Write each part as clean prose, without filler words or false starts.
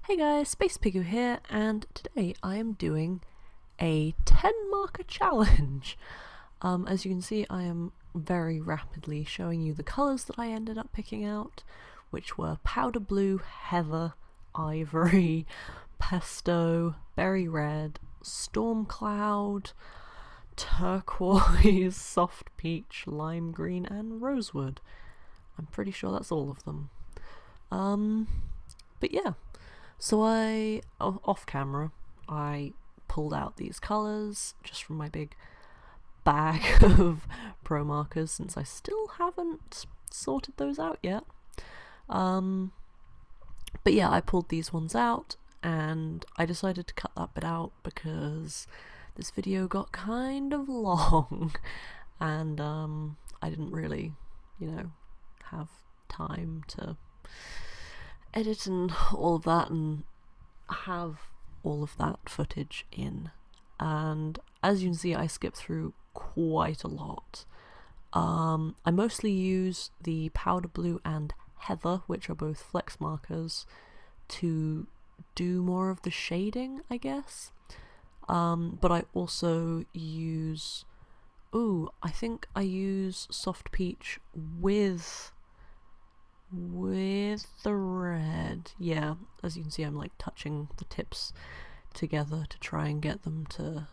Hey guys, SpacePiggu here, and today I am doing a 10 marker challenge. As you can see, I am very rapidly showing you the colours that I ended up picking out, which were powder blue, heather, ivory, pesto, berry red, storm cloud, turquoise, soft peach, lime green, and rosewood. I'm pretty sure that's all of them. But yeah. So off camera, I pulled out these colours just from my big bag of pro markers, since I still haven't sorted those out yet. But yeah, I pulled these ones out, and I decided to cut that bit out because this video got kind of long, and I didn't really, have time to edit and all of that and have all of that footage in. And as you can see, I skipped through quite a lot. I mostly use the powder blue and heather, which are both flex markers, to do more of the shading, I guess. But I also use, I think I use soft peach with the red. Yeah, as you can see, I'm like touching the tips together to try and get them to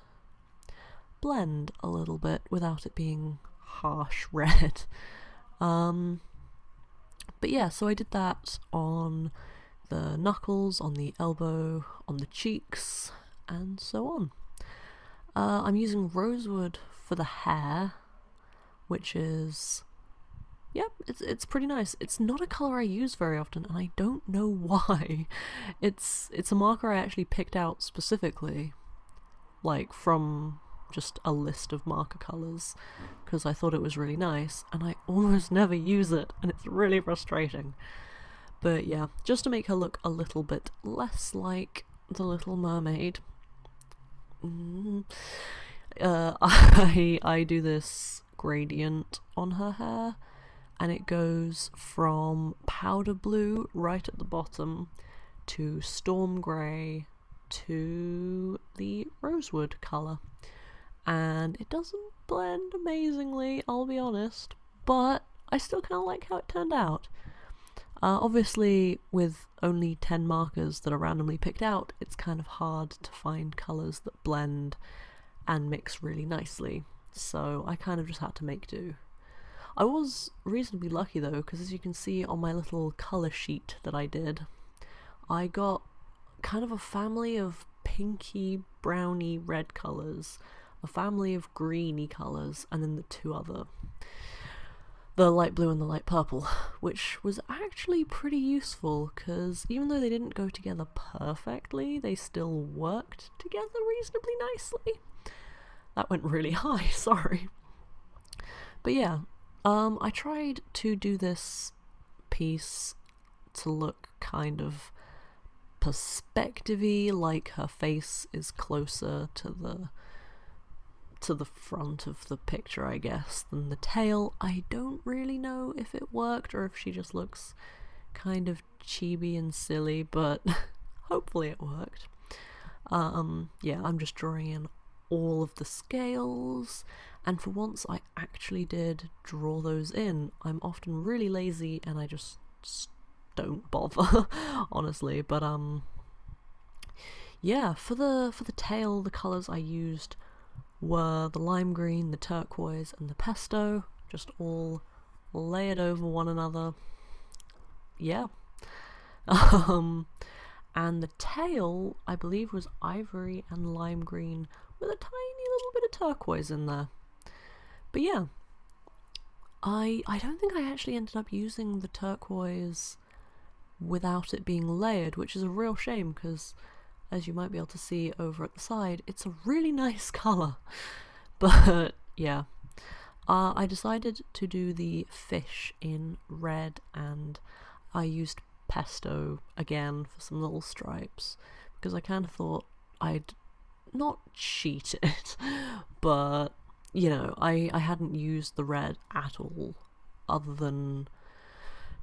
blend a little bit without it being harsh red. But yeah, so I did that on the knuckles, on the elbow, on the cheeks, and so on. I'm using rosewood for the hair, which is, yep, it's pretty nice. It's not a colour I use very often, and I don't know why. It's a marker I actually picked out specifically, like from just a list of marker colours, because I thought it was really nice, and I almost never use it, and it's really frustrating. But yeah, just to make her look a little bit less like the Little Mermaid, I do this gradient on her hair, and it goes from powder blue right at the bottom to storm grey to the rosewood colour. And it doesn't blend amazingly, I'll be honest, but I still kind of like how it turned out. Obviously, with only 10 markers that are randomly picked out, it's kind of hard to find colours that blend and mix really nicely, so I kind of just had to make do. I was reasonably lucky though, because as you can see on my little colour sheet that I did, I got kind of a family of pinky, browny, red colours, a family of greeny colours, and then the light blue and the light purple, which was actually pretty useful, because even though they didn't go together perfectly, they still worked together reasonably nicely. That went really high, sorry. But yeah, I tried to do this piece to look kind of perspective-y, like her face is closer to the front of the picture, I guess, than the tail. I don't really know if it worked or if she just looks kind of chibi and silly, but hopefully it worked. Yeah, I'm just drawing in all of the scales, and for once I actually did draw those in. I'm often really lazy and I just don't bother, honestly, but yeah, for the tail, the colours I used were the lime green, the turquoise, and the pesto, just all layered over one another. Yeah. And the tail, I believe, was ivory and lime green with a tiny little bit of turquoise in there. But yeah, I don't think I actually ended up using the turquoise without it being layered, which is a real shame, because as you might be able to see over at the side, it's a really nice colour. But yeah, I decided to do the fish in red, and I used pesto again for some little stripes, because I kind of thought I'd not cheat it, but I hadn't used the red at all, other than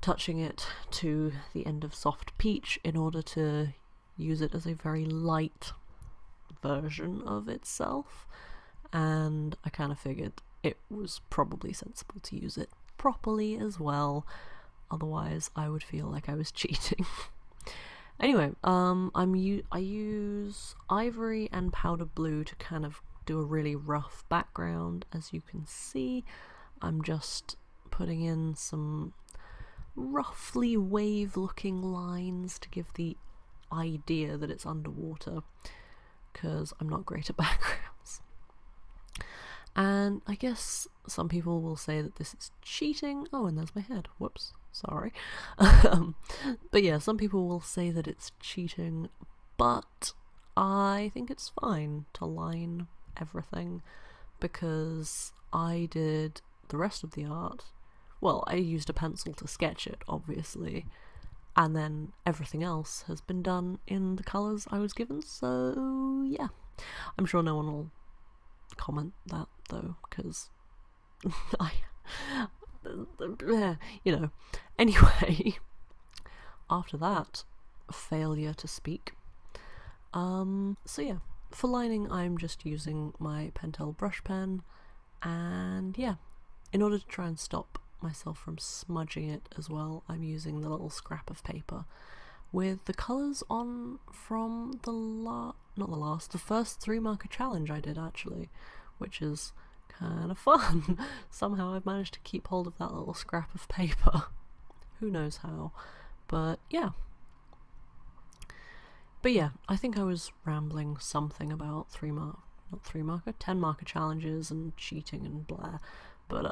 touching it to the end of soft peach in order to use it as a very light version of itself, and I kind of figured it was probably sensible to use it properly as well, otherwise I would feel like I was cheating. Anyway, I use ivory and powder blue to kind of do a really rough background. As you can see, I'm just putting in some roughly wave looking lines to give the idea that it's underwater, because I'm not great at backgrounds. And I guess some people will say that this is cheating. Oh, and there's my head. Whoops, sorry. But yeah, some people will say that it's cheating, but I think it's fine to line everything, because I did the rest of the art. Well, I used a pencil to sketch it, obviously, and then everything else has been done in the colours I was given, so yeah. I'm sure no one will comment that though, because you know. Anyway, after that, failure to speak. So yeah, for lining I'm just using my Pentel brush pen, and yeah, in order to try and stop myself from smudging it as well, I'm using the little scrap of paper with the colours on from the first 3 marker challenge I did, actually, which is kind of fun. Somehow I've managed to keep hold of that little scrap of paper. Who knows how, but yeah. But yeah, I think I was rambling something about 10 marker challenges and cheating and blah, but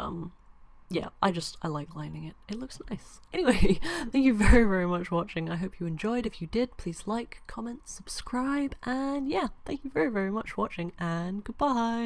yeah, I like lining it. It looks nice. Anyway, thank you very, very much for watching. I hope you enjoyed. If you did, please like, comment, subscribe, and yeah, thank you very, very much for watching, and goodbye!